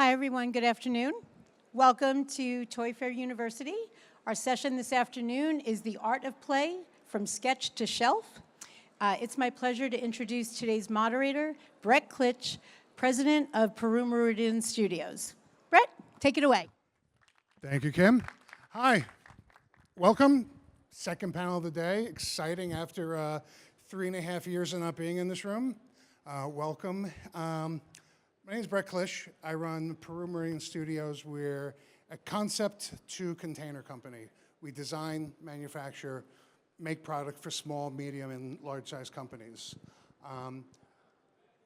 Hi, everyone. Good afternoon. Welcome to Toy Fair University. Our session this afternoon is The Art of Play, From Sketch to Shelf. It's my pleasure to introduce today's moderator, Brett Klisch, president of Peru Meridian Studios. Brett, take it away. Thank you, Kim. Hi. Welcome. Second panel of the day. Exciting after 3.5 years of not being in this room. Welcome. My name is Brett Klisch. I run Peru Meridian Studios. We're a concept to container company. We design, manufacture, make product for small, medium, and large-size companies.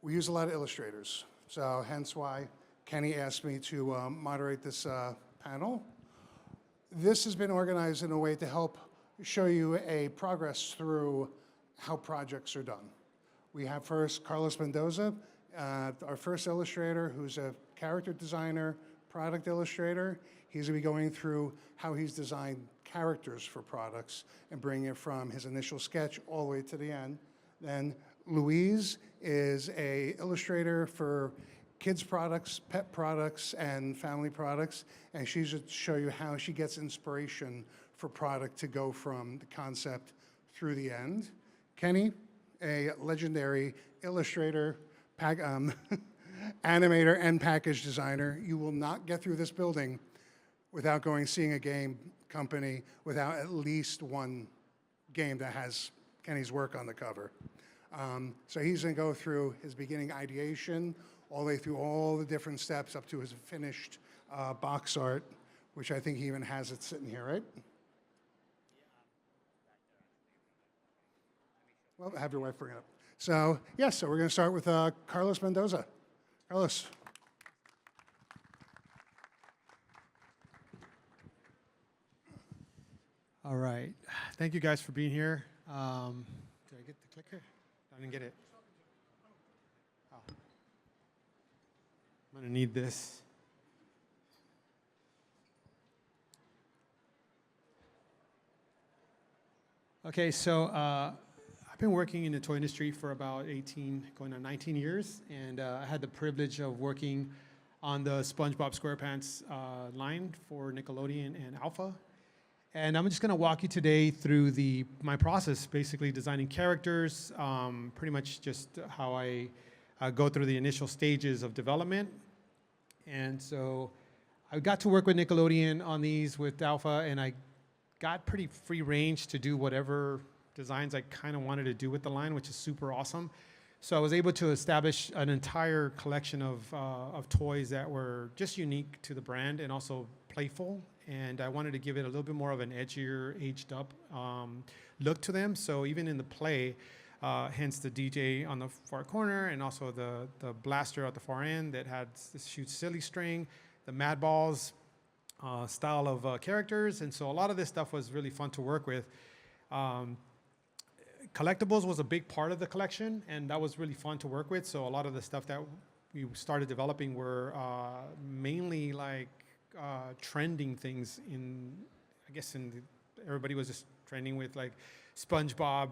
We use a lot of illustrators, so hence why Kenny asked me to moderate this panel. This has been organized in a way to help show you a progress through how projects are done. We have first Carlos Mendoza, our first illustrator, who's a character designer, product illustrator. He's going to be going through how he's designed characters for products and bringing it from his initial sketch all the way to the end. Then Louise is an illustrator for kids products, pet products, and family products, and she's going to show you how she gets inspiration for product to go from the concept through the end. Kenny, a legendary illustrator, animator, and package designer. You will not get through this building without seeing a game company without at least one game that has Kenny's work on the cover. So he's going to go through his beginning ideation, all the way through all the different steps up to his finished box art, which I think he even has it sitting here, right? Well, have your wife bring it up. So, yes, so we're going to start with Carlos Mendoza. Carlos. All right. Thank you guys for being here. Did I get the clicker? I didn't get it. Oh. I'm going to need this. Okay, so I've been working in the toy industry for about 18, going on 19 years, and I had the privilege of working on the SpongeBob SquarePants line for Nickelodeon and Alpha. And I'm just going to walk you today through my process, basically designing characters, pretty much just how I go through the initial stages of development. And so I got to work with Nickelodeon on these with Alpha, and I got pretty free range to do whatever designs I kind of wanted to do with the line, which is super awesome. So I was able to establish an entire collection of toys that were just unique to the brand and also playful. And I wanted to give it a little bit more of an edgier, aged up look to them. So even in the play, hence the DJ on the far corner and also the blaster at the far end that had this huge silly string, the Mad Balls style of characters. And so a lot of this stuff was really fun to work with. Collectibles was a big part of the collection, and that was really fun to work with. So a lot of the stuff that we started developing were mainly like trending things everybody was just trending with like SpongeBob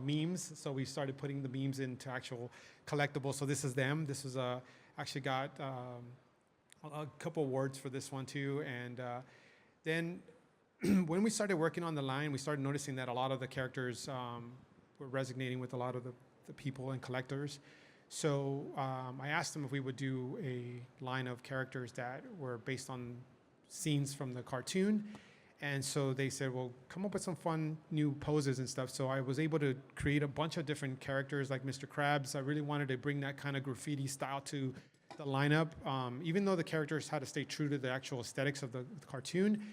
memes. So we started putting the memes into actual collectibles. So this is them. This is actually got a couple awards for this one too. And then when we started working on the line, we started noticing that a lot of the characters were resonating with a lot of the people and collectors. So I asked them if we would do a line of characters that were based on scenes from the cartoon. And so they said, well, come up with some fun new poses and stuff. So I was able to create a bunch of different characters like Mr. Krabs. I really wanted to bring that kind of graffiti style to the lineup. Even though the characters had to stay true to the actual aesthetics of the cartoon,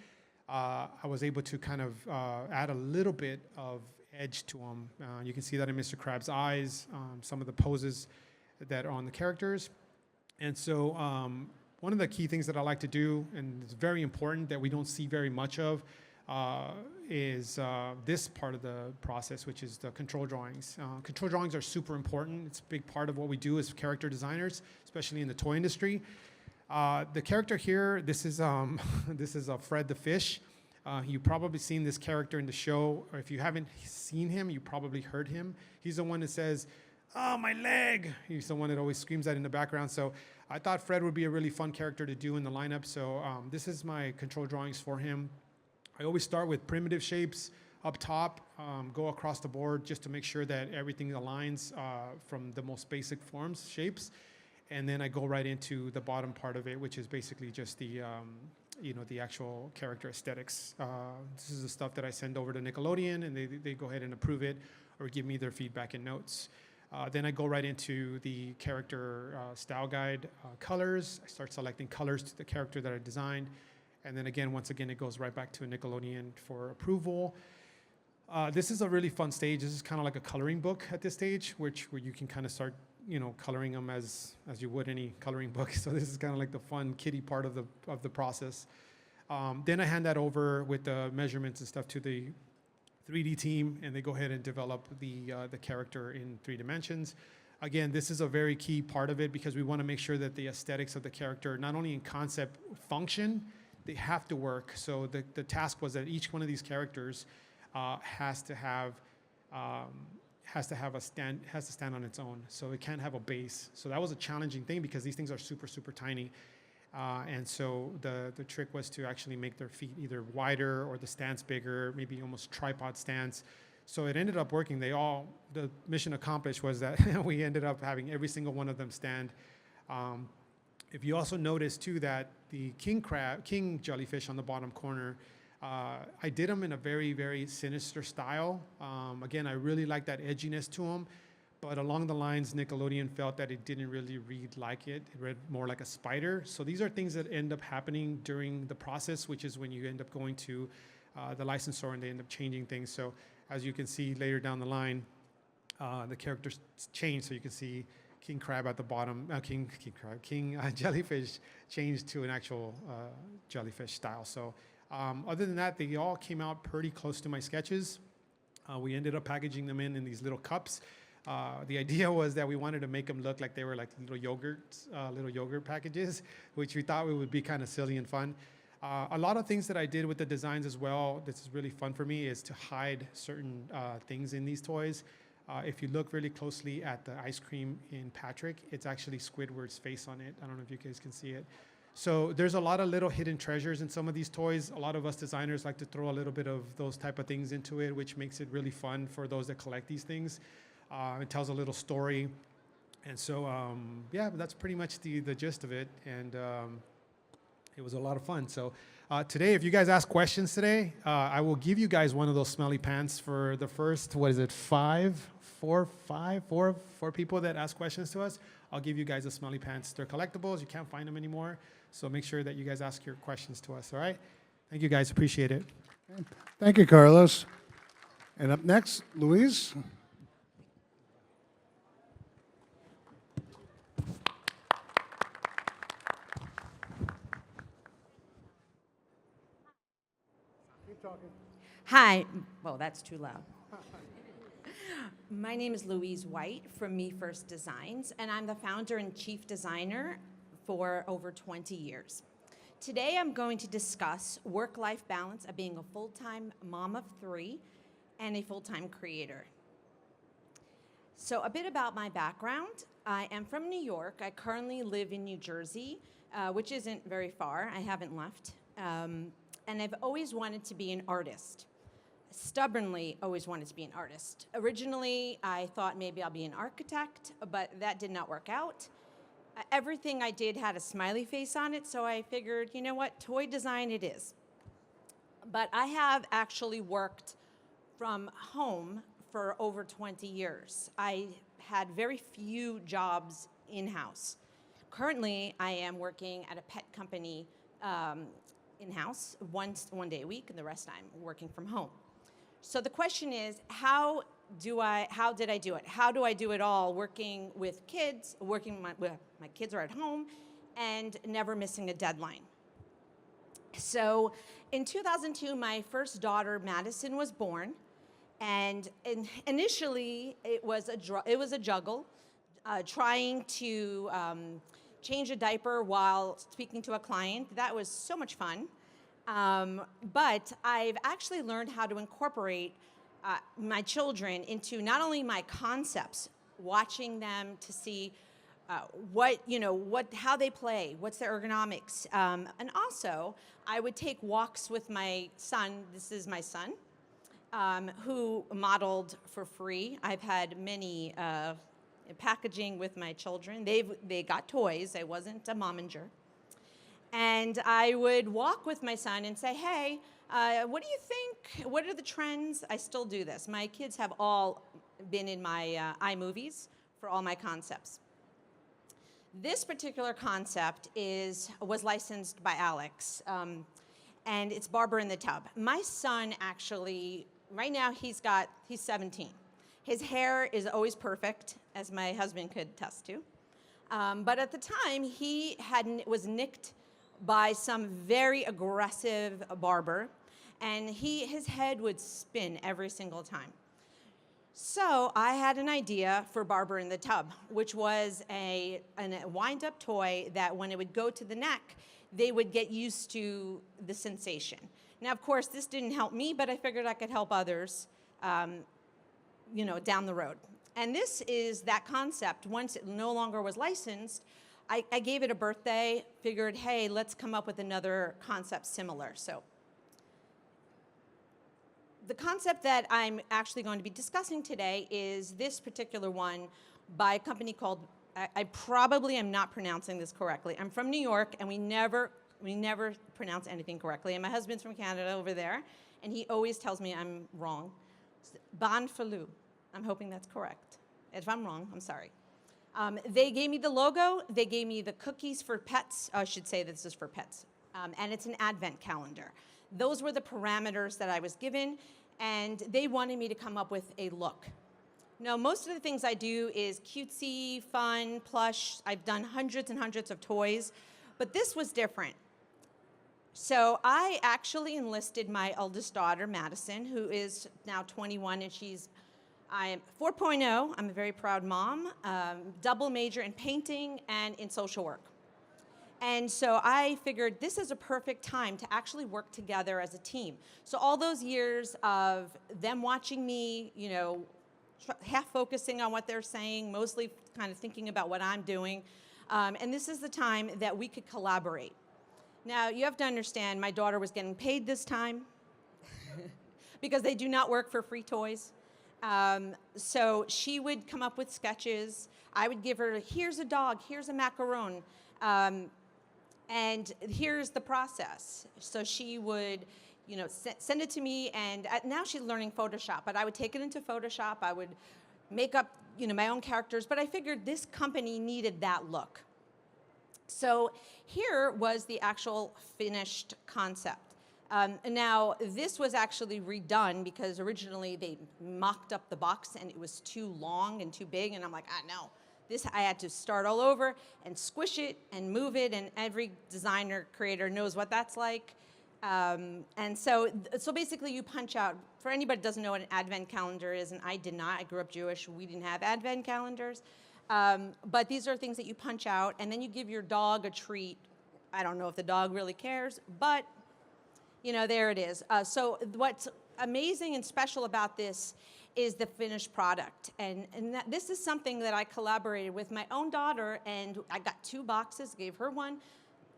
I was able to kind of add a little bit of edge to them. You can see that in Mr. Krabs' eyes, some of the poses that are on the characters. And so one of the key things that I like to do, and it's very important that we don't see very much of, is this part of the process, which is the control drawings. Control drawings are super important. It's a big part of what we do as character designers, especially in the toy industry. The character here, this is Fred the Fish. You've probably seen this character in the show, or if you haven't seen him, you probably heard him. He's the one that says, oh, my leg. He's the one that always screams that in the background. So I thought Fred would be a really fun character to do in the lineup. So this is my control drawings for him. I always start with primitive shapes up top, go across the board just to make sure that everything aligns from the most basic forms, shapes. And then I go right into the bottom part of it, which is basically just the, the actual character aesthetics. This is the stuff that I send over to Nickelodeon, and they go ahead and approve it or give me their feedback and notes. Then I go right into the character style guide colors. I start selecting colors to the character that I designed. And then again, once again, it goes right back to Nickelodeon for approval. This is a really fun stage. This is kind of like a coloring book at this stage, where you can kind of start, coloring them as you would any coloring book. So this is kind of like the fun kiddie part of the process. Then I hand that over with the measurements and stuff to the 3D team, and they go ahead and develop the character in 3 dimensions. Again, this is a very key part of it because we want to make sure that the aesthetics of the character, not only in concept, function, they have to work. So the task was that each one of these characters has to stand on its own. So it can't have a base. So that was a challenging thing because these things are super, super tiny. And so the trick was to actually make their feet either wider or the stance bigger, maybe almost tripod stance. So it ended up working. The mission accomplished was that we ended up having every single one of them stand. If you also notice too that the king jellyfish on the bottom corner, I did them in a very, very sinister style. Again, I really like that edginess to them. But along the lines, Nickelodeon felt that it didn't really read like it. It read more like a spider. So these are things that end up happening during the process, which is when you end up going to the licensor and they end up changing things. So as you can see later down the line, the characters change. So you can see King Crab at the bottom, King Jellyfish changed to an actual jellyfish style. So other than that, they all came out pretty close to my sketches. We ended up packaging them in these little cups. The idea was that we wanted to make them look like they were like little yogurt packages, which we thought would be kind of silly and fun. A lot of things that I did with the designs as well, this is really fun for me, is to hide certain things in these toys. If you look really closely at the ice cream in Patrick, it's actually Squidward's face on it. I don't know if you guys can see it. So there's a lot of little hidden treasures in some of these toys. A lot of us designers like to throw a little bit of those type of things into it, which makes it really fun for those that collect these things. It tells a little story. And so, yeah, that's pretty much the gist of it. And it was a lot of fun. So today, if you guys ask questions today, I will give you guys one of those smelly pants for the first, four people that ask questions to us. I'll give you guys the smelly pants. They're collectibles. You can't find them anymore. So make sure that you guys ask your questions to us, all right? Thank you, guys. Appreciate it. Thank you, Carlos. And up next, Louise. Hi. Well, that's too loud. My name is Louise White from Me First Designs, and I'm the founder and chief designer for over 20 years. Today, I'm going to discuss work-life balance of being a full-time mom of 3 and a full-time creator. So a bit about my background. I am from New York. I currently live in New Jersey, which isn't very far. I haven't left. And I've always wanted to be an artist. Stubbornly always wanted to be an artist. Originally, I thought maybe I'll be an architect, but that did not work out. Everything I did had a smiley face on it, so I figured, you know what, toy design it is. But I have actually worked from home for over 20 years. I had very few jobs in-house. Currently, I am working at a pet company in-house one day a week, and the rest I'm working from home. So the question is, how did I do it? How do I do it all, working with kids, my kids are at home, and never missing a deadline? So in 2002, my first daughter, Madison, was born, and initially it was a juggle, trying to change a diaper while speaking to a client. That was so much fun. But I've actually learned how to incorporate my children into not only my concepts, watching them to see how they play, what's their ergonomics. And also, I would take walks with my son. This is my son, who modeled for free. I've had many packaging with my children. They got toys. I wasn't a momager. And I would walk with my son and say, hey, what do you think? What are the trends? I still do this. My kids have all been in my iMovies for all my concepts. This particular concept was licensed by Alex, and it's Barber in the Tub. My son actually, right now he's 17. His hair is always perfect, as my husband could attest to. But at the time, he was nicked by some very aggressive barber, and his head would spin every single time. So I had an idea for Barber in the Tub, which was a wind-up toy that when it would go to the neck, they would get used to the sensation. Now, of course, this didn't help me, but I figured I could help others, down the road. And this is that concept. Once it no longer was licensed, I gave it a birthday, figured, hey, let's come up with another concept similar. So the concept that I'm actually going to be discussing today is this particular one by a company called, I probably am not pronouncing this correctly. I'm from New York, and we never pronounce anything correctly. And my husband's from Canada over there, and he always tells me I'm wrong. Bon Falou. I'm hoping that's correct. If I'm wrong, I'm sorry. They gave me the logo. They gave me the cookies for pets. I should say this is for pets. And it's an advent calendar. Those were the parameters that I was given, and they wanted me to come up with a look. Now, most of the things I do is cutesy, fun, plush. I've done hundreds and hundreds of toys, but this was different. So I actually enlisted my eldest daughter, Madison, who is now 21, and I'm 4.0. I'm a very proud mom, double major in painting and in social work. And so I figured this is a perfect time to actually work together as a team. So all those years of them watching me, half focusing on what they're saying, mostly kind of thinking about what I'm doing. And this is the time that we could collaborate. Now, you have to understand, my daughter was getting paid this time because they do not work for free toys. So she would come up with sketches. I would give her, here's a dog, here's a macaron. And here's the process. So she would, send it to me, and now she's learning Photoshop, but I would take it into Photoshop. I would make up, my own characters, but I figured this company needed that look. So here was the actual finished concept. Now, this was actually redone because originally they mocked up the box and it was too long and too big, and I'm like, no. This, I had to start all over and squish it and move it, and every designer, creator knows what that's like. And so basically you punch out, for anybody who doesn't know what an advent calendar is, and I did not, I grew up Jewish, we didn't have advent calendars. But these are things that you punch out, and then you give your dog a treat. I don't know if the dog really cares, but there it is. So what's amazing and special about this is the finished product. And this is something that I collaborated with my own daughter, and I got 2 boxes, gave her one,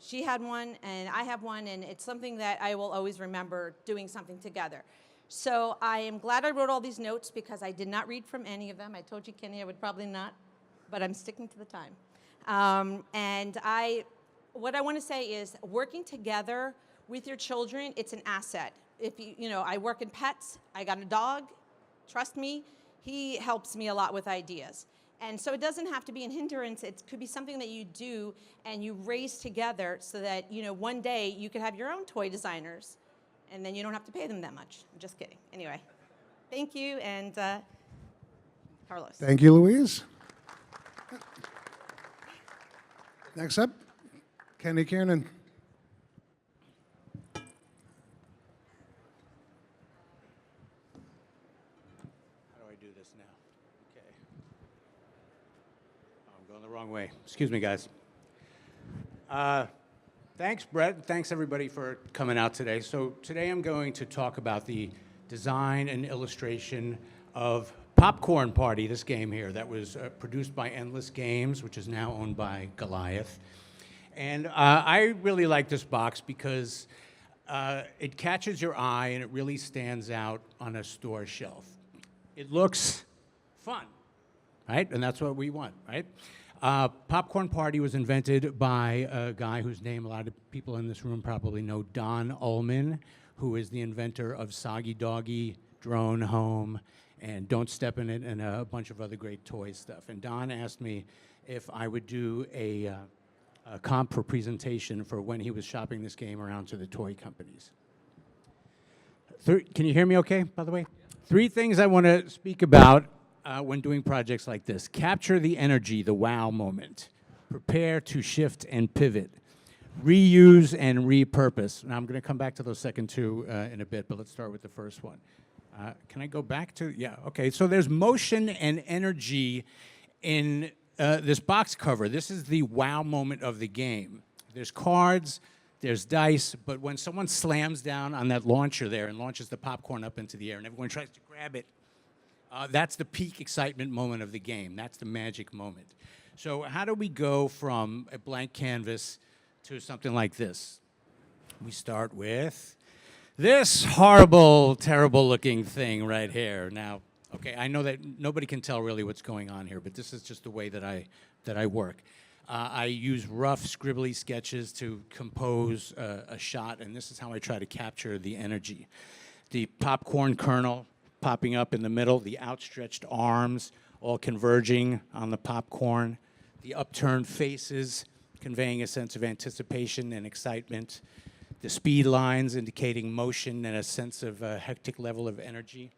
she had one, and I have one, and it's something that I will always remember doing something together. So I am glad I wrote all these notes because I did not read from any of them. I told you, Kenny, I would probably not, but I'm sticking to the time. What I want to say is working together with your children, it's an asset. If I work in pets, I got a dog. Trust me, he helps me a lot with ideas. And so it doesn't have to be an hindrance. It could be something that you do and you raise together so that, one day you could have your own toy designers and then you don't have to pay them that much. I'm just kidding. Anyway, thank you, and Carlos. Thank you, Louise. Next up, Kiernan. Wrong way. Excuse me, guys. Thanks, Brett. Thanks, everybody, for coming out today. So today I'm going to talk about the design and illustration of Popcorn Party, this game here, that was produced by Endless Games, which is now owned by Goliath. And I really like this box because it catches your eye and it really stands out on a store shelf. It looks fun, right? And that's what we want, right? Popcorn Party was invented by a guy whose name a lot of people in this room probably know, Don Ullman, who is the inventor of Soggy Doggy, Drone Home, and Don't Step in It, and a bunch of other great toy stuff. And Don asked me if I would do a comp for presentation for when he was shopping this game around to the toy companies. Can you hear me okay, by the way? 3 things I want to speak about when doing projects like this. Capture the energy, the wow moment. Prepare to shift and pivot. Reuse and repurpose. Now I'm going to come back to those second 2 in a bit, but let's start with the first one. Can I go back to, yeah, okay. So there's motion and energy in this box cover. This is the wow moment of the game. There's cards, there's dice, but when someone slams down on that launcher there and launches the popcorn up into the air and everyone tries to grab it, that's the peak excitement moment of the game. That's the magic moment. So how do we go from a blank canvas to something like this? We start with this horrible, terrible looking thing right here. Now, okay, I know that nobody can tell really what's going on here, but this is just the way that I work. I use rough, scribbly sketches to compose a shot, and this is how I try to capture the energy. The popcorn kernel popping up in the middle, the outstretched arms all converging on the popcorn, the upturned faces conveying a sense of anticipation and excitement, the speed lines indicating motion and a sense of a hectic level of energy.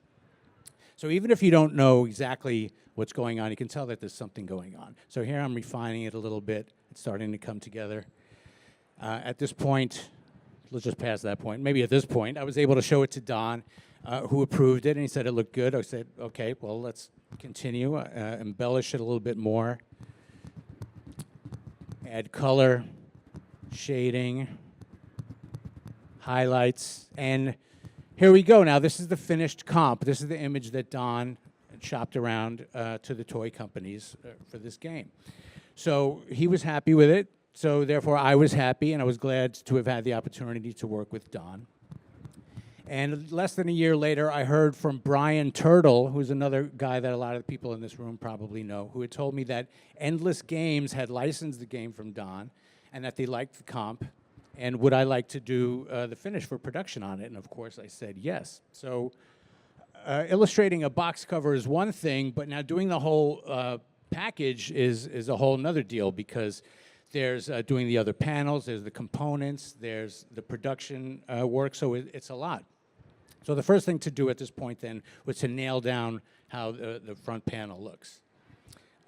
So even if you don't know exactly what's going on, you can tell that there's something going on. So here I'm refining it a little bit. It's starting to come together. At this point, let's just pass that point. Maybe at this point, I was able to show it to Don, who approved it, and he said it looked good. I said, okay, well, let's continue, embellish it a little bit more. Add color, shading, highlights, and here we go. Now, this is the finished comp. This is the image that Don shopped around to the toy companies for this game. So he was happy with it, so therefore I was happy, and I was glad to have had the opportunity to work with Don. And less than a year later, I heard from Brian Turtle, who's another guy that a lot of the people in this room probably know, who had told me that Endless Games had licensed the game from Don, and that they liked the comp, and would I like to do the finish for production on it? And of course I said yes. So illustrating a box cover is one thing, but now doing the whole package is a whole nother deal, because there's doing the other panels, there's the components, there's the production work, so it's a lot. So the first thing to do at this point then was to nail down how the front panel looks.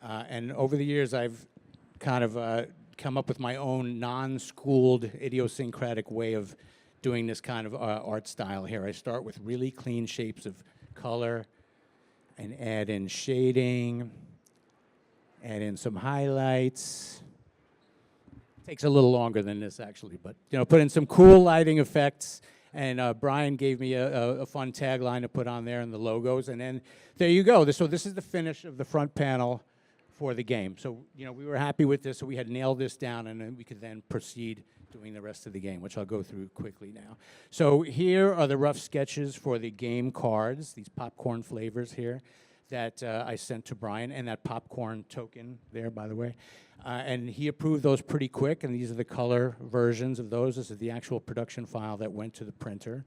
And over the years I've kind of come up with my own non-schooled, idiosyncratic way of doing this kind of art style here. I start with really clean shapes of color and add in shading, add in some highlights. Takes a little longer than this actually, but put in some cool lighting effects, and Brian gave me a fun tagline to put on there and the logos, and then there you go. So this is the finish of the front panel for the game. So, we were happy with this, so we had nailed this down, and then we could then proceed doing the rest of the game, which I'll go through quickly now. So here are the rough sketches for the game cards, these popcorn flavors here that I sent to Brian, and that popcorn token there, by the way. And he approved those pretty quick, and these are the color versions of those. This is the actual production file that went to the printer.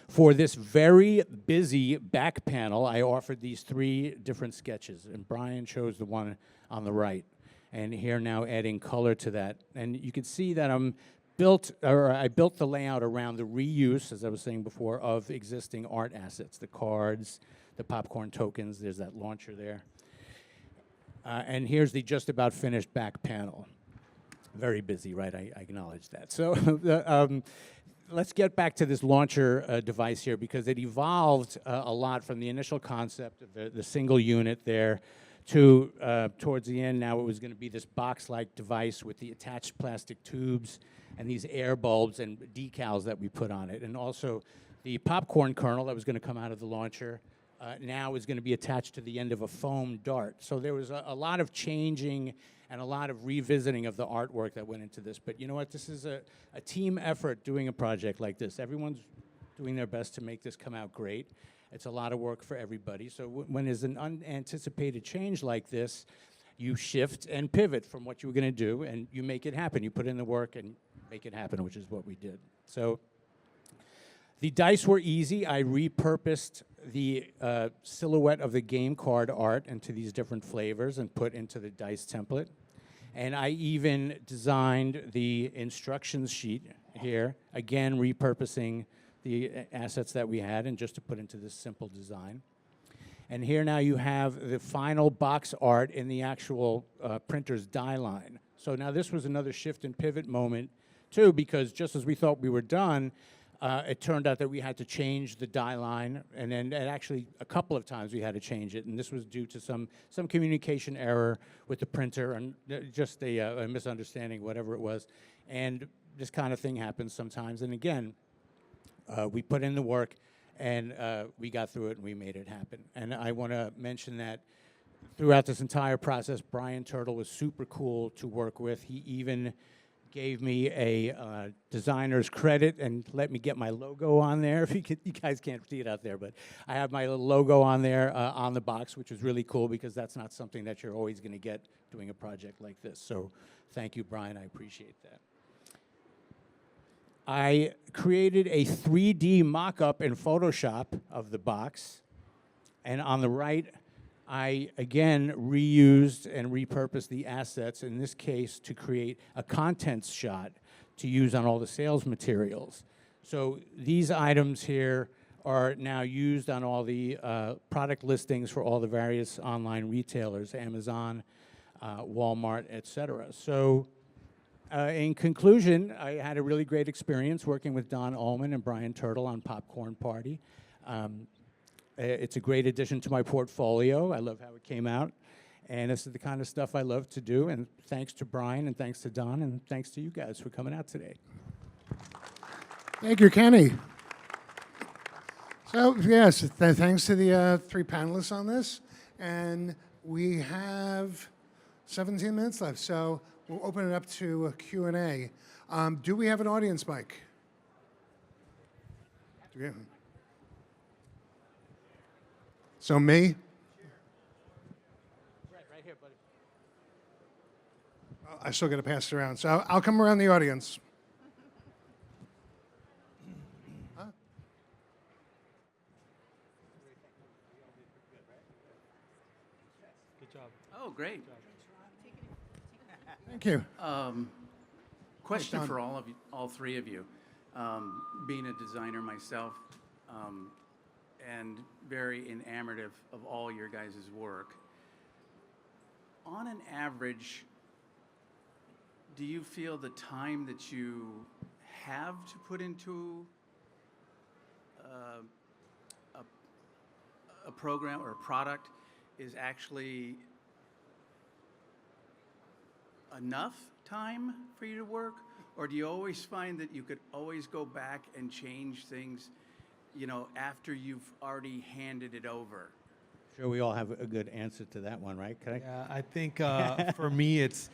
For this very busy back panel, I offered these 3 different sketches, and Brian chose the one on the right. And here now adding color to that. And you can see that I built the layout around the reuse, as I was saying before, of existing art assets, the cards, the popcorn tokens, there's that launcher there. And here's the just about finished back panel. Very busy, right? I acknowledge that. So let's get back to this launcher device here, because it evolved a lot from the initial concept of the single unit there to towards the end. Now it was going to be this box-like device with the attached plastic tubes and these air bulbs and decals that we put on it, and also the popcorn kernel that was going to come out of the launcher, now is going to be attached to the end of a foam dart. So there was a lot of changing and a lot of revisiting of the artwork that went into this. But you know what? This is a team effort doing a project like this. Everyone's doing their best to make this come out great. It's a lot of work for everybody. So when there's an unanticipated change like this, you shift and pivot from what you were going to do, and you make it happen. You put in the work and make it happen, which is what we did. So the dice were easy. I repurposed the silhouette of the game card art into these different flavors and put into the dice template. And I even designed the instructions sheet here, again repurposing the assets that we had and just to put into this simple design. And here now you have the final box art in the actual printer's die line. So now this was another shift and pivot moment too, because just as we thought we were done, it turned out that we had to change the die line, and then actually a couple of times we had to change it, and this was due to some communication error with the printer and just a misunderstanding, whatever it was. And this kind of thing happens sometimes, and again, we put in the work, and we got through it, and we made it happen. And I want to mention that throughout this entire process, Brian Turtle was super cool to work with. He even gave me a designer's credit and let me get my logo on there. If you guys can't see it out there, but I have my little logo on there on the box, which was really cool because that's not something that you're always going to get doing a project like this. So thank you, Brian. I appreciate that. I created a 3D mock-up in Photoshop of the box, and on the right, I again reused and repurposed the assets, in this case to create a contents shot to use on all the sales materials. So these items here are now used on all the product listings for all the various online retailers, Amazon, Walmart, etc. So in conclusion, I had a really great experience working with Don Ullman and Brian Turtle on Popcorn Party. It's a great addition to my portfolio. I love how it came out. And this is the kind of stuff I love to do. And thanks to Brian, and thanks to Don, and thanks to you guys for coming out today. Thank you, Kenny. So, yes, thanks to the three panelists on this. And we have 17 minutes left, so we'll open it up to a Q&A. Do we have an audience mic? Do we have? So me? Right here, buddy. I still got to pass it around. So I'll come around the audience. Huh? Good job. Oh, great. Thank you. Question Don. for all three of you. Being a designer myself, and very enamored of all your guys' work. On an average, do you feel the time that you have to put into a program or a product is actually enough time for you to work? Or do you always find that you could always go back and change things, you know, after you've already handed it over? Sure, we all have a good answer to that one, right? Can I? Yeah, I think for me, it's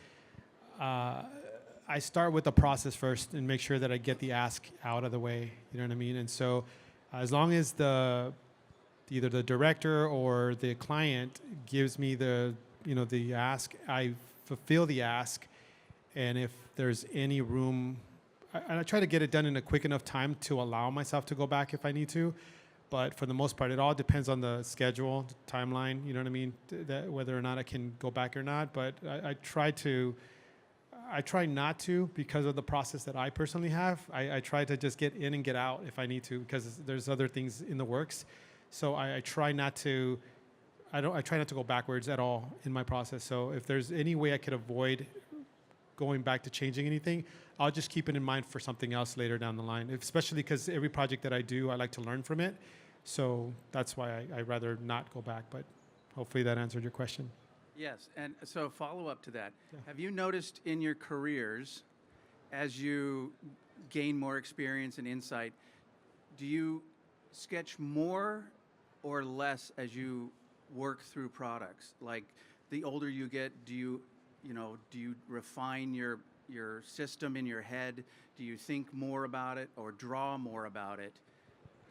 I start with the process first and make sure that I get the ask out of the way. You know what I mean? And so, as long as either the director or the client gives me the ask, I fulfill the ask, and if there's any room, I try to get it done in a quick enough time to allow myself to go back if I need to. But for the most part, it all depends on the schedule, the timeline, you know what I mean? That whether or not I can go back or not. But I try not to because of the process that I personally have. I try to just get in and get out if I need to because there's other things in the works. So I try not to, I try not to go backwards at all in my process. So if there's any way I could avoid going back to changing anything, I'll just keep it in mind for something else later down the line, especially because every project that I do, I like to learn from it. So that's why I rather not go back, but hopefully that answered your question. Yes, and so follow up to that. Yeah. Have you noticed in your careers, as you gain more experience and insight, do you sketch more or less as you work through products? Like, the older you get, do you refine your system in your head? Do you think more about it or draw more about it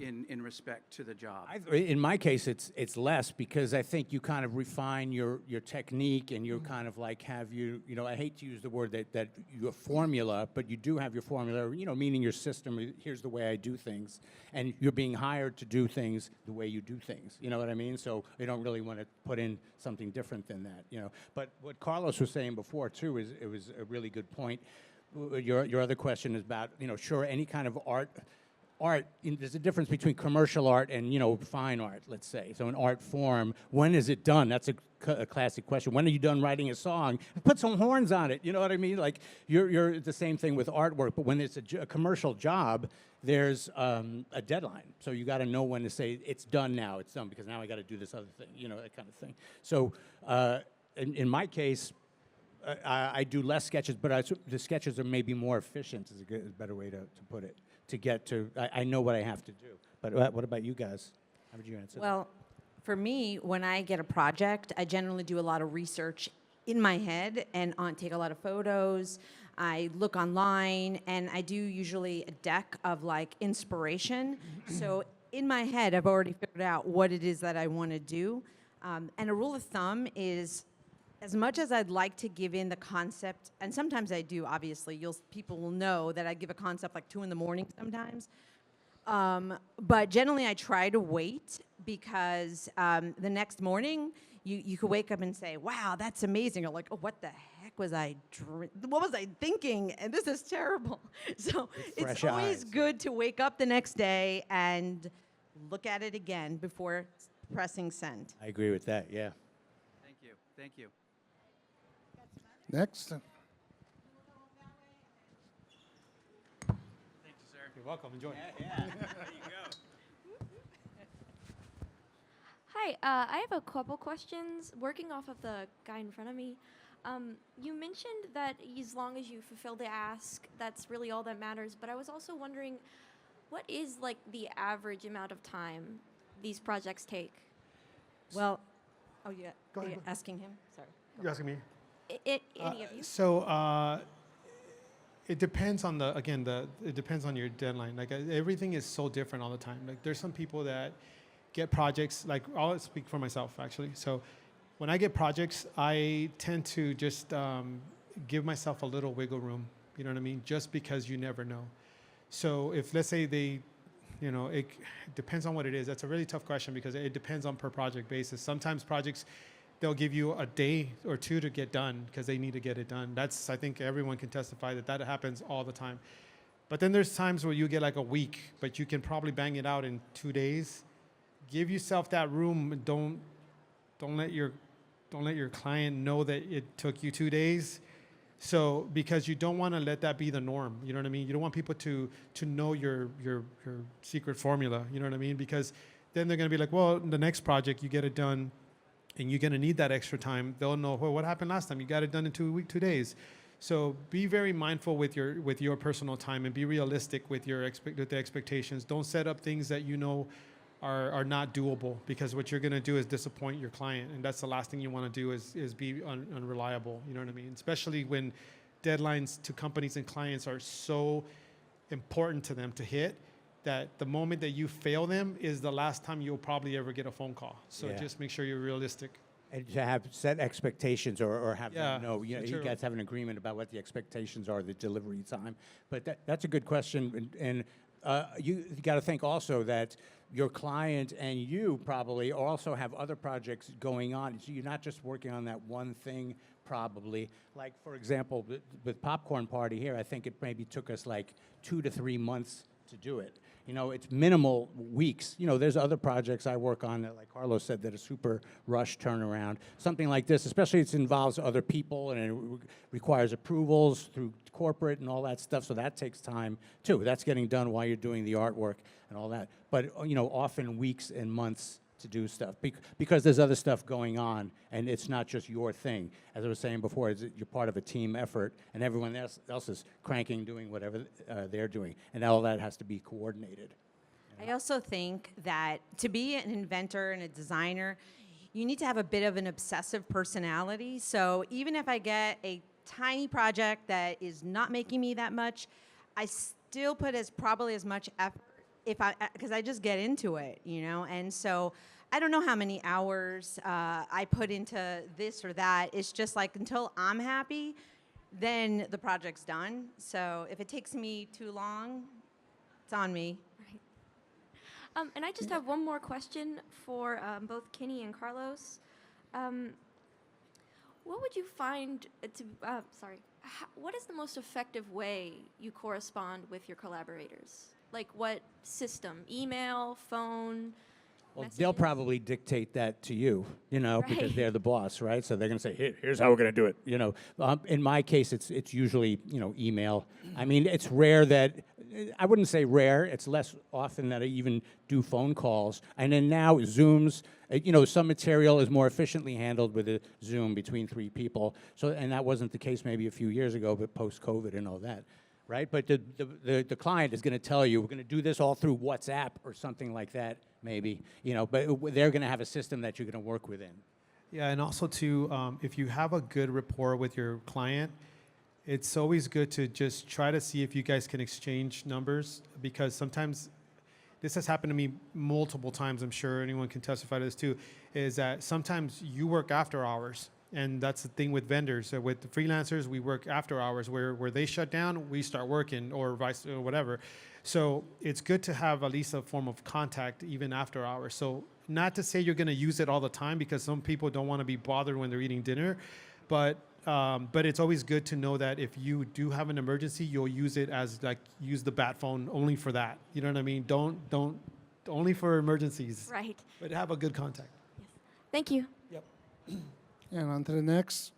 in respect to the job? In my case, it's less, because I think you kind of refine your technique, and you kind of like have I hate to use the word that your formula, but you do have your formula, meaning your system. Here's the way I do things, and you're being hired to do things the way you do things. You know what I mean? So you don't really want to put in something different than that. But what Carlos was saying before too it was a really good point. Your other question is about sure, any kind of art, there's a difference between commercial art and, fine art, let's say. So an art form, when is it done? That's a classic question. When are you done writing a song? Put some horns on it, you know what I mean? Like, you're the same thing with artwork, but when it's a commercial job, there's a deadline. So you got to know when to say, it's done now, it's done, because now I got to do this other thing, that kind of thing. So in my case, I do less sketches, but the sketches are maybe more efficient, is a better way to put it. To get to, I know what I have to do. But what about you guys? How would you answer that? Well, for me, when I get a project, I generally do a lot of research in my head and take a lot of photos. I look online, and I do usually a deck of like inspiration. So in my head, I've already figured out what it is that I want to do. And a rule of thumb is, as much as I'd like to give in the concept, and sometimes I do, obviously, people will know that I give a concept like 2 a.m. sometimes. But generally, I try to wait, because the next morning, you could wake up and say, wow, that's amazing. Or like, oh, what the heck was what was I thinking? And this is terrible. So it's always good to wake up the next day and look at it again before pressing send. I agree with that, yeah. Thank you. Thank you. Next. Thank you, sir. You're welcome. Enjoy. Yeah. There you go. Hi, I have a couple questions. Working off of the guy in front of me, you mentioned that as long as you fulfill the ask, that's really all that matters. But I was also wondering, what is like the average amount of time these projects take? Well, oh, yeah. Go Are ahead, you go. asking him? Sorry. You're asking me? Any of you? So it depends on it depends on your deadline. Like, everything is so different all the time. Like, there's some people that get projects, like, I'll speak for myself actually. So when I get projects, I tend to just give myself a little wiggle room, you know what I mean? Just because you never know. So if, let's say it depends on what it is. That's a really tough question, because it depends on per project basis. Sometimes projects, they'll give you a day or two to get done because they need to get it done. I think everyone can testify that happens all the time. But then there's times where you get like a week, but you can probably bang it out in 2 days. Give yourself that room. Don't let your client know that it took you 2 days. So, because you don't want to let that be the norm, you know what I mean? You don't want people to know your secret formula, you know what I mean? Because then they're going to be like, well, the next project you get it done, and you're going to need that extra time. They'll know, well, what happened last time? You got it done in 2 days. So be very mindful with your personal time, and be realistic with with the expectations. Don't set up things that you know are not doable, because what you're going to do is disappoint your client, and that's the last thing you want to do is be unreliable. You know what I mean? Especially when deadlines to companies and clients are so important to them to hit, that the moment that you fail them is the last time you'll probably ever get a phone call. So just make sure you're realistic. And to have set expectations, or have them know, true. you guys have an agreement about what the expectations are, the delivery time. But that's a good question, and you got to think also that your client and you probably also have other projects going on. So you're not just working on that one thing, probably. Like, for example, with Popcorn Party here, I think it maybe took us like 2 to 3 months to do it. It's minimal weeks. There's other projects I work on that, like Carlos said, that are super rush turnaround. Something like this, especially it involves other people, and it requires approvals through corporate and all that stuff, so that takes time too. That's getting done while you're doing the artwork and all that. But, often weeks and months to do stuff, because there's other stuff going on, and it's not just your thing. As I was saying before, you're part of a team effort, and everyone else is cranking, doing whatever they're doing, and all that has to be coordinated. I also think that to be an inventor and a designer, you need to have a bit of an obsessive personality. So even if I get a tiny project that is not making me that much, I still put probably as much effort because I just get into it, you know? And so I don't know how many hours I put into this or that. It's just like until I'm happy, then the project's done. So if it takes me too long, it's on me. And I just have one more question for both Kenny and Carlos. What would you find what is the most effective way you correspond with your collaborators? Like what system? Email, phone? Well, messages? they'll probably dictate that to you, you know, because Right. they're the boss, right? So they're going to say, here's how we're going to do it, you know. In my case, it's usually, you know, email. I mean, it's rare that, I wouldn't say rare, it's less often that I even do phone calls. And then now Zooms, you know, some material is more efficiently handled with a Zoom between 3 people. So, and that wasn't the case maybe a few years ago, but post-COVID and all that. Right, but the client is going to tell you, we're going to do this all through WhatsApp or something like that, maybe, you know, but they're going to have a system that you're going to work within. Yeah, and also too, if you have a good rapport with your client, it's always good to just try to see if you guys can exchange numbers, because sometimes, this has happened to me multiple times, I'm sure anyone can testify to this too, is that sometimes you work after hours. And that's the thing with vendors. So with the freelancers, we work after hours. Where they shut down, we start working, or vice or whatever. So it's good to have at least a form of contact even after hours. So not to say you're going to use it all the time, because some people don't want to be bothered when they're eating dinner, but it's always good to know that if you do have an emergency, you'll use it as like use the bat phone only for that. You know what I mean? Don't only for emergencies. Right. But have a good contact. Yes. Thank you. Yep. And on to the next.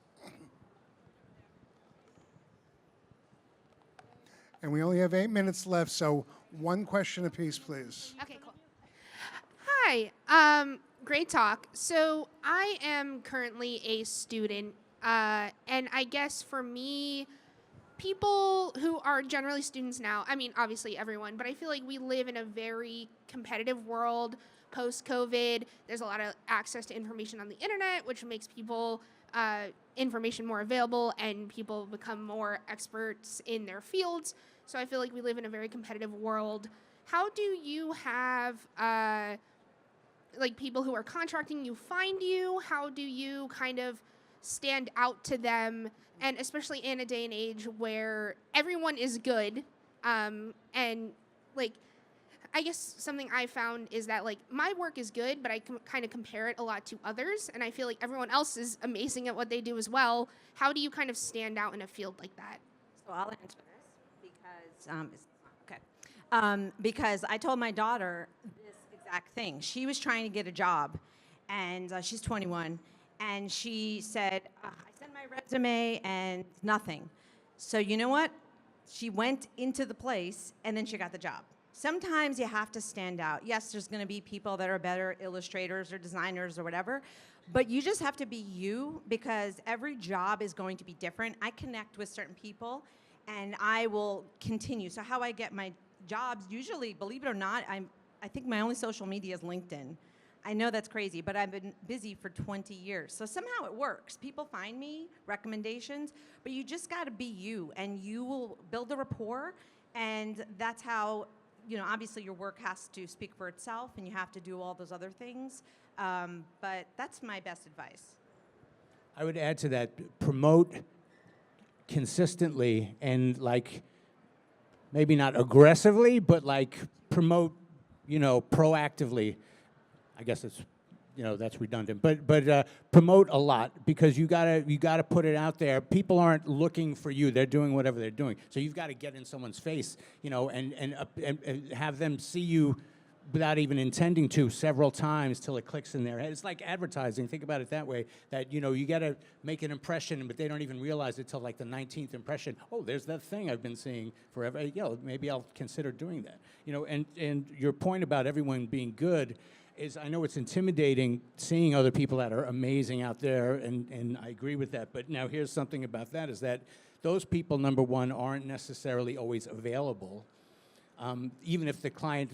And we only have 8 minutes left, so one question apiece, please. Okay, cool. Hi, great talk. So I am currently a student, and I guess for me, people who are generally students now, I mean, obviously everyone, but I feel like we live in a very competitive world post-COVID. There's a lot of access to information on the internet, which makes people information more available, and people become more experts in their fields. So I feel like we live in a very competitive world. How do you have like people who are contracting you find you? How do you kind of stand out to them? And especially in a day and age where everyone is good, and like, I guess something I found is that like my work is good, but I kind of compare it a lot to others, and I feel like everyone else is amazing at what they do as well. How do you kind of stand out in a field like that? So I'll answer this because I told my daughter this exact thing. She was trying to get a job, and she's 21, and she said, I sent my resume and nothing. So you know what? She went into the place, and then she got the job. Sometimes you have to stand out. Yes, there's going to be people that are better illustrators or designers or whatever, but you just have to be you, because every job is going to be different. I connect with certain people, and I will continue. So how I get my jobs, usually, believe it or not, I think my only social media is LinkedIn. I know that's crazy, but I've been busy for 20 years. So somehow it works. People find me, recommendations, but you just got to be you, and you will build a rapport, and that's how, you know, obviously your work has to speak for itself, and you have to do all those other things. But that's my best advice. I would add to that, promote consistently and like, maybe not aggressively, but like promote, you know, proactively. I guess it's, you know, that's redundant, but promote a lot, because you gotta put it out there. People aren't looking for you; they're doing whatever they're doing. So you've got to get in someone's face, you know, and have them see you without even intending to several times till it clicks in their head. It's like advertising. Think about it that way. That, you know, you got to make an impression, but they don't even realize it till like the 19th impression. Oh, there's that thing I've been seeing forever. You know, maybe I'll consider doing that. You know, and your point about everyone being good is, I know it's intimidating seeing other people that are amazing out there, and I agree with that. But now here's something about that, is that those people, number one, aren't necessarily always available. even if a client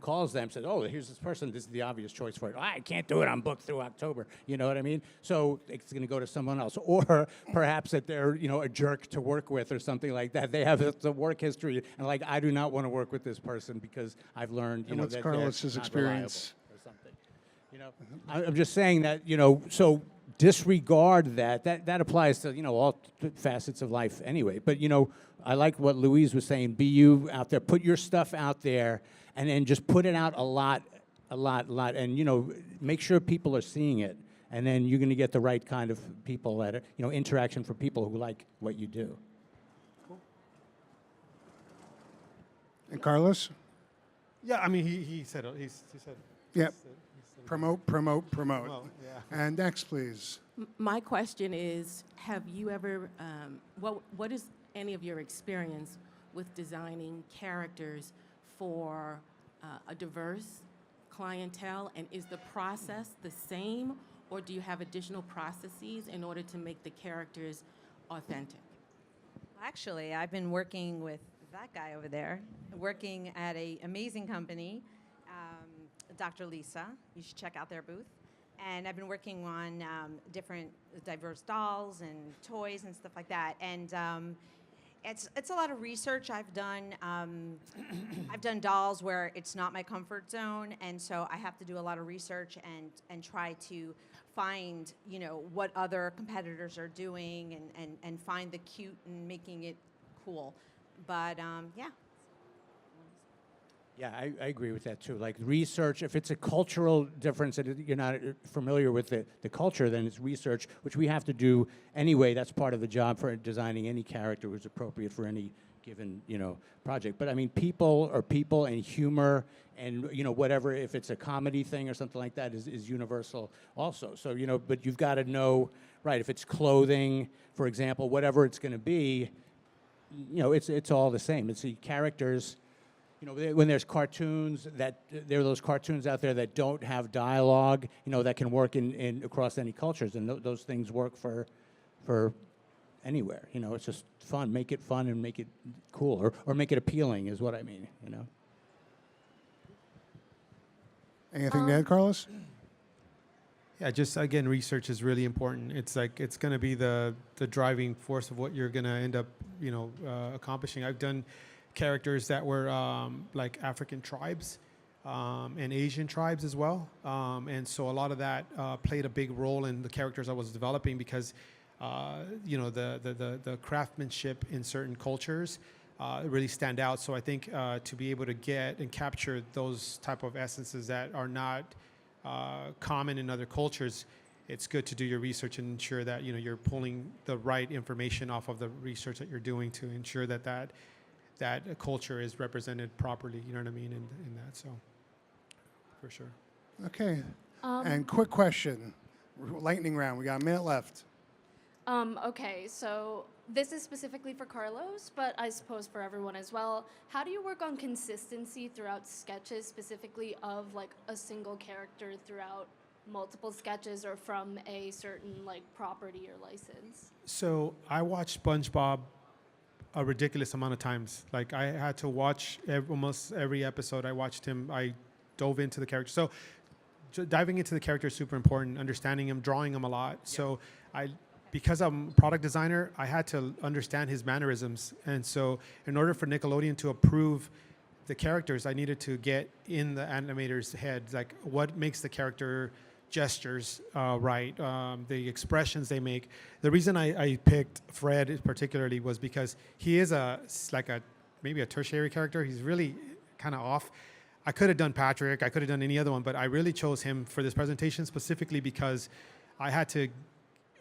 calls them and says, "Oh, here's this person. This is the obvious choice for it. I can't do it. I'm booked through October." You know what I mean? So it's going to go to someone else, or perhaps that they're a jerk to work with or something like that. They have the work history, and like, I do not want to work with this person because I've learned And what's that Carlos's they're not experience? reliable or something. I'm just saying that so disregard that. That applies to all facets of life anyway. But I like what Louise was saying. Be you out there. Put your stuff out there, and then just put it out a lot, and make sure people are seeing it, and then you're going to get the right kind of people that are, interaction for people who like what you do. And Carlos? Yeah, I mean, he said it. He said. Yep. he said it. Promote. Well, yeah. And next, please. My question is, have you ever, what is any of your experience with designing characters for a diverse clientele? And is the process the same, or do you have additional processes in order to make the characters authentic? Actually, I've been working with that guy over there, working at an amazing company, Dr. Lisa. You should check out their booth. And I've been working on different diverse dolls and toys and stuff like that. And it's a lot of research I've done. I've done dolls where it's not my comfort zone, and so I have to do a lot of research and try to find what other competitors are doing and find the cute and making it cool. But yeah. Yeah, I agree with that too. Like research, if it's a cultural difference that you're not familiar with the culture, then it's research, which we have to do anyway. That's part of the job for designing any character who's appropriate for any given, project. But I mean, people are people, and humor and, whatever, if it's a comedy thing or something like that is universal also. So, but you've got to know, right, if it's clothing, for example, whatever it's going to be, it's all the same. It's the characters. When there's cartoons, there are those cartoons out there that don't have dialogue, that can work in across any cultures, and those things work for anywhere. It's just fun. Make it fun and make it cool, or make it appealing is what I mean. Anything to add, Carlos? Yeah, just again, research is really important. It's going to be the driving force of what you're going to end up, accomplishing. I've done characters that were like African tribes and Asian tribes as well, and so a lot of that played a big role in the characters I was developing because the craftsmanship in certain cultures really stand out. So I think to be able to get and capture those type of essences that are not common in other cultures, it's good to do your research and ensure that you're pulling the right information off of the research that you're doing to ensure that culture is represented properly, you know what I mean, in that, so, for sure. Okay. And quick question, lightning round. We got a minute left. Okay, so this is specifically for Carlos, but I suppose for everyone as well. How do you work on consistency throughout sketches, specifically of like a single character throughout multiple sketches or from a certain like property or license? So I watched SpongeBob a ridiculous amount of times. Like I had to watch almost every episode. I watched him. I dove into the character. So diving into the character is super important. Understanding him, drawing him a lot. Yeah. So because I'm a product designer, I had to understand his mannerisms. And so in order for Nickelodeon to approve the characters, I needed to get in the animator's head, like what makes the character gestures right, the expressions they make. The reason I picked Fred particularly was because he is maybe a tertiary character. He's really kind of off. I could have done Patrick, I could have done any other one, but I really chose him for this presentation specifically because I had to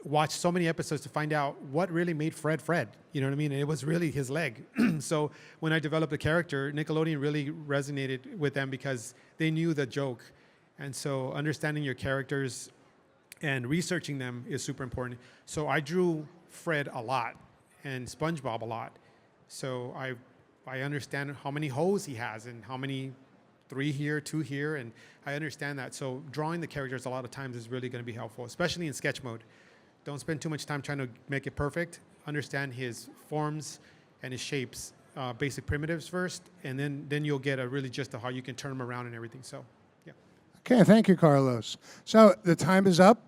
watch so many episodes to find out what really made Fred Fred. You know what I mean? And it was really his leg. So when I developed the character, Nickelodeon really resonated with them because they knew the joke. And so understanding your characters and researching them is super important. So I drew Fred a lot and SpongeBob a lot. So I understand how many hoes he has and how many 3 here, 2 here, and I understand that. So drawing the characters a lot of times is really going to be helpful, especially in sketch mode. Don't spend too much time trying to make it perfect. Understand his forms and his shapes basic primitives first, and then you'll get a really gist of how you can turn them around and everything. So, yeah. Okay, thank you, Carlos. So the time is up.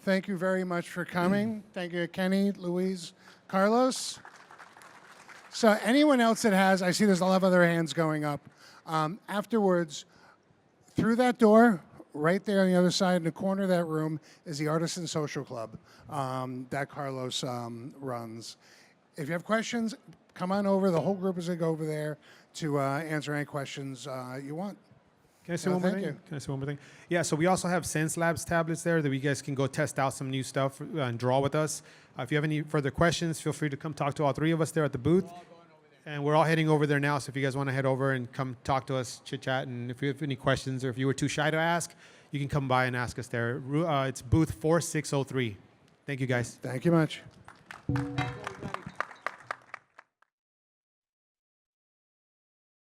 Thank you very much for coming. Thank you, Kenny, Louise, Carlos. So anyone else that has, I see there's a lot of other hands going up. Afterwards, through that door, right there on the other side in the corner of that room is the Artisan Social Club that Carlos runs. If you have questions, come on over. The whole group is going to go over there to answer any questions you want. Can I say one more thank thing? you. Can I say one more thing? Yeah, so we also have Sense Labs tablets there that you guys can go test out some new stuff and draw with us. If you have any further questions, feel free to come talk to all three of us there at the booth. And we're all heading over there now, so if you guys want to head over and come talk to us, chit-chat, and if you have any questions or if you were too shy to ask, you can come by and ask us there. It's booth 4603. Thank you, guys. Thank you much.